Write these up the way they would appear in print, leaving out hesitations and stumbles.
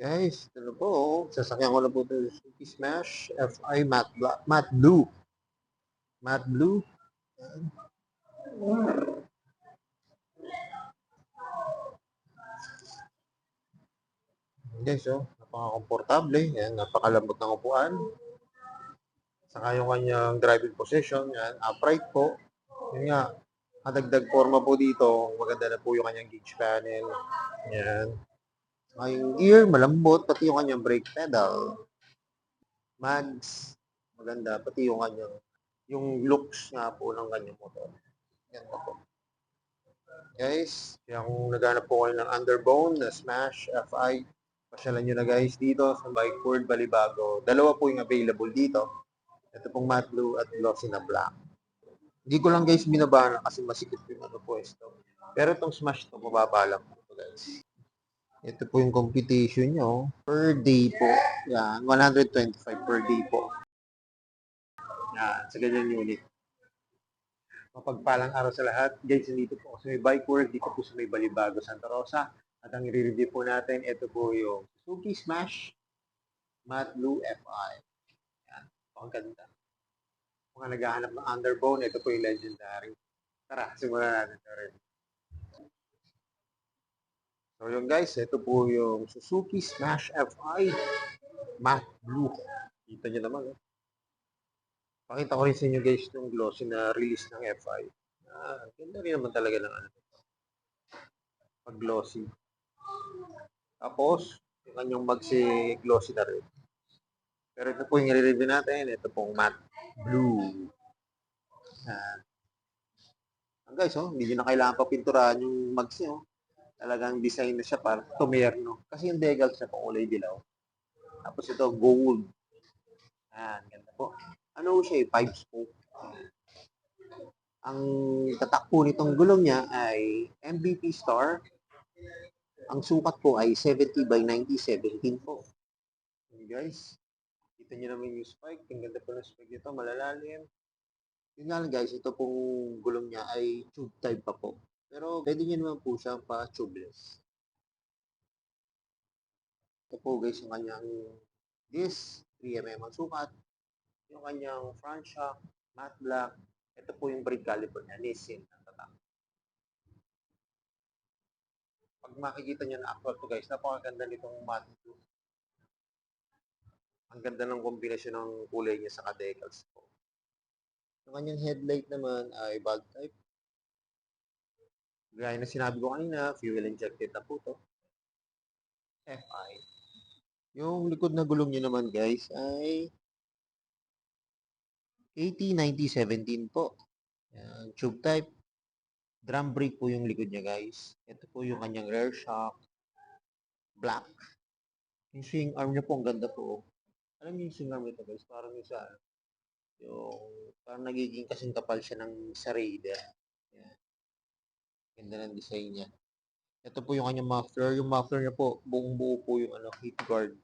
Guys, ito na po. Sasakyan ko na po ito. Suzuki Smash FI Matte Blue. Matte Blue. Yan. Guys, oh, napaka-komportable. Yan, napakalambot ng upuan. Saka yung kanyang driving position. Yan, upright po. Yun nga, kadagdag forma po dito. Maganda na po yung kanyang gauge panel. Yan. Saka yung gear, malambot. Pati yung kanyang brake pedal. Mags. Maganda. Pati yung kanyang yung looks nga po ng kanyang motor. Yan po. Guys, yung naghanap po kayo ng underbone na Smash FI, pasyalan nyo na guys dito sa Bike World Balibago. Dalawa po yung available dito. Ito pong matte blue at glossy na black. Hindi ko lang guys binabana kasi masikip yung ano po ito. Pero itong Smash to, mababa lang po guys. Ito po yung computation nyo. Per day po. Yan, 125 per day po. Yan, sa ganyan unit. Mapagpalang araw sa lahat. Guys, dito po sa may Bike World, dito po sa may Balibago, Santa Rosa. At ang i-review po natin, ito po yung Suzuki Smash Matte Blue FI. Yan, ang ganda. Mga naghahanap ng underbone, ito po yung legendary. Tara, simulan natin ito rin. So yun guys, ito po yung Suzuki Smash FI Matte Blue. Kita nyo naman. Pakita ko rin sa inyo guys yung glossy na release ng FI. Ganda rin naman talaga ng ano. Pag glossy. Tapos, yung kanyang magsi-glossy na rin. Pero ito po yung i-review natin. Ito pong matte blue. Guys, oh, hindi nyo na kailangan pa pinturahan yung mags nyo. Talagang design na siya para tumerno. Kasi yung decals niya po kulay dilaw. Tapos ito, gold. Ganda po. Ano siya, 5-spoke. Ang tatak po nitong gulong niya ay MVP Star. Ang sukat po ay 70 by 90, 17 po. Okay, guys. Kita nyo naman yung spike. Ang ganda po ng spike nito. Malalalim. Yun nga lang guys, ito pong gulong niya ay tube type pa po. Pero pwede nyo naman po siya pa tubeless. Ito po guys yung kanyang disc, 3mm ang sukat. Yung kanyang front shock, matte black. Ito po yung brake caliper niya, Nissin ang tatak. Pag makikita nyo na actual to guys, napakaganda nitong matte blue. Ang ganda ng kombinasyon ng kulay niya sa decals po. Yung kanyang headlight naman ay bulb type. Gaya na sinabi ko kanina, fuel injected na po to. FI. Yung likod na gulong niya naman guys ay 80-90-17 po. Yan, tube type. Drum brake po yung likod niya guys. Ito po yung kanyang rear shock. Black. Yung swing arm niya po, ang ganda po. Alam niyo yung swing arm nito guys, parang yung sa parang nagiging kasing kapal siya ng sa Raider. Yan. Ganda ng design niya. Ito po yung kanyang muffler. Yung muffler niya po, buong buo po yung heat guard.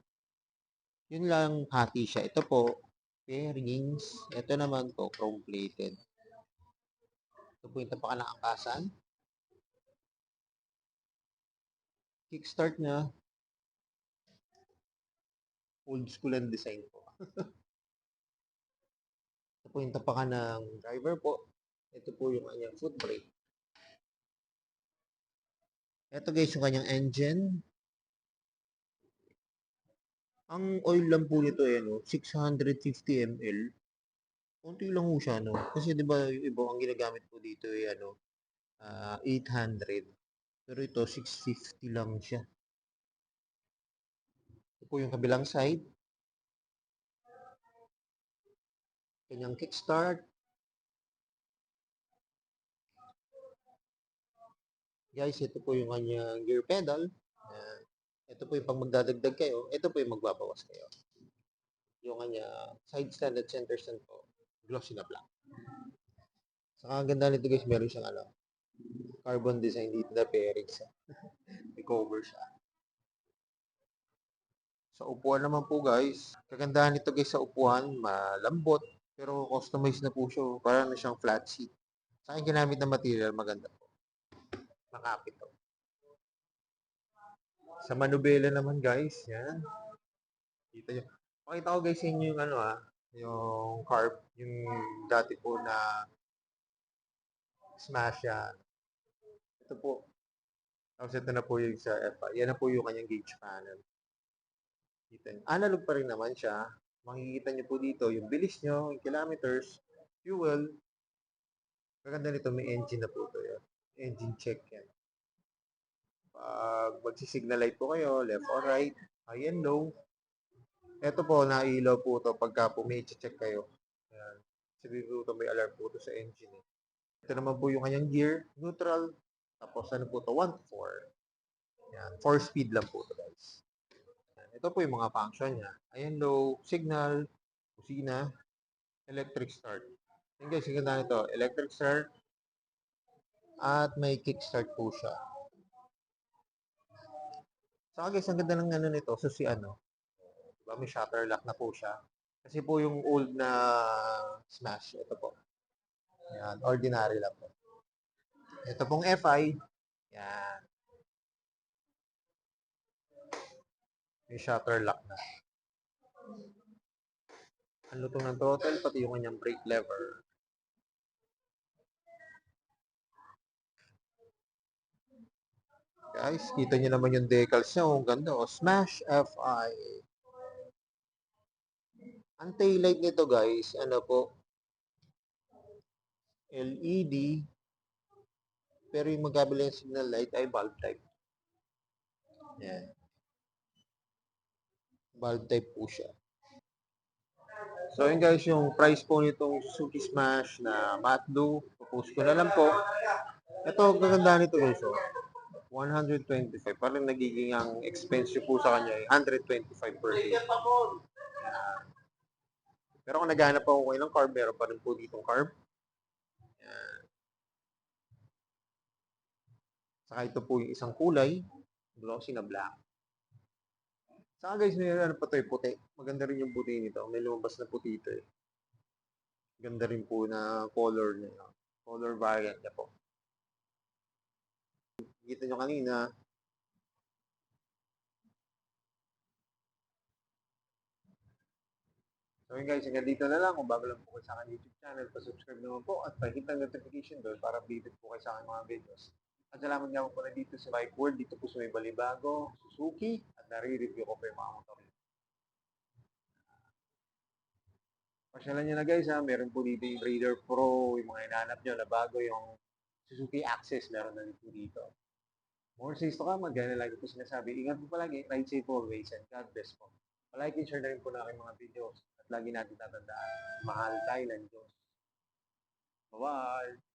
Yun lang, hati siya. Ito po, fairings. Ito naman po, chrome plated. Ito po yung tapakan ng angkasan. Kickstart niya, old school and design po. Ito po yung tapakan ng driver po. Ito po yung kanyang foot brake. Ito guys yung kanyang engine. Ang oil lang po nito ay 650 ml. Konti lang po siya, no? Kasi 'di ba yung iba ang ginagamit po dito ay 800. Pero ito 650 lang siya. Ito po yung kabilang side. Kanyang kickstart. Guys, ito po yung kanyang gear pedal. Ito po yung pag magdadagdag kayo, ito po yung magbabawas kayo. Yung kanya side stand at center stand po, glossy na black. Saka ang ganda nito guys, meron siyang carbon design dito na bearings. May cover siya. Sa upuan naman po guys, kagandahan nito guys sa upuan, malambot, pero customized na po siya. Parang na siyang flat seat. Sa akin ginamit na material, maganda po. Makapit to. Sa manubela naman guys, yan. Kita nyo. Pakita ko guys sa inyo yung ano yung carb, yung dati po na smash yan. Ito po. Tapos ito na po yung sa FI. Yan na po yung kanyang gauge panel. Kita nyo. Analog pa rin naman siya. Makikita nyo po dito yung bilis nyo, yung kilometers, fuel. Maganda nito, may engine na po ito. Yan. Engine check yan. Pag magsisignal light po kayo, left or right, high and low. Ito po, nailaw po ito pagka po may check kayo. Ayan. Sabi po ito, may alarm po ito sa engine. Ito naman po yung kanyang gear, neutral. Tapos ano po ito, 1 to 4. Ayan, 4 speed lang po ito guys. Ayan. Ito po yung mga function niya. Ayan, low, signal, kusina, electric start. Ayan guys, yung ganda nito, electric start, at may kickstart po siya. Saka guys, ang ganda ng ano nito, so si ano, diba, may shutter lock na po siya. Kasi po yung old na Smash, ito po. Yan, ordinary lang po. Ito pong FI, yan, may shutter lock na. Ang lutong ng throttle, pati yung kanyang brake lever. Guys, kita nyo naman yung decals niya. Ang ganda, oh. Smash FI. Ang taillight nito guys, ano po, LED, pero yung magkabilang signal light ay bulb type. Yan. Bulb type po siya. So yun guys, yung price po nitong Suzuki Smash na matte blue, post ko na lang po. Ito, gaganda nito guys, oh. 125. Parang nagiging ang expensive po sa kanya ay 125 per day. Pero kung naghahanap ako kayo ng carb, meron pa rin po ditong carb. Yan. Saka ito po yung isang kulay, glossy na black. Saka guys, may ano pa ito eh, puti. Maganda rin yung puti nito. May lumabas na puti ito eh. Ganda rin po na color niya. Color variant niya po. Kita nyo kanina, so yun guys, hanggang dito na lang. Kung bago lang po kayo sa akin YouTube channel, pa-subscribe naman po at pahit ang notification bell para updated po kayo sa aking mga videos. At salamat nga po na dito sa Bike World, dito po sa may Balibago, Suzuki, at nare-review ko po yung mga motor. Pasyalan nyo na guys ha, meron po dito yung Raider Pro, yung mga hinahanap nyo na bago yung Suzuki Access, meron na dito dito. More says to come, gaya na lagi po sinasabi, ingat po palagi, ride safe always, and God bless po. Palike and share na rin po na aking mga videos at lagi natin tatandaan, mahal tayo ng Diyos. Bye-bye!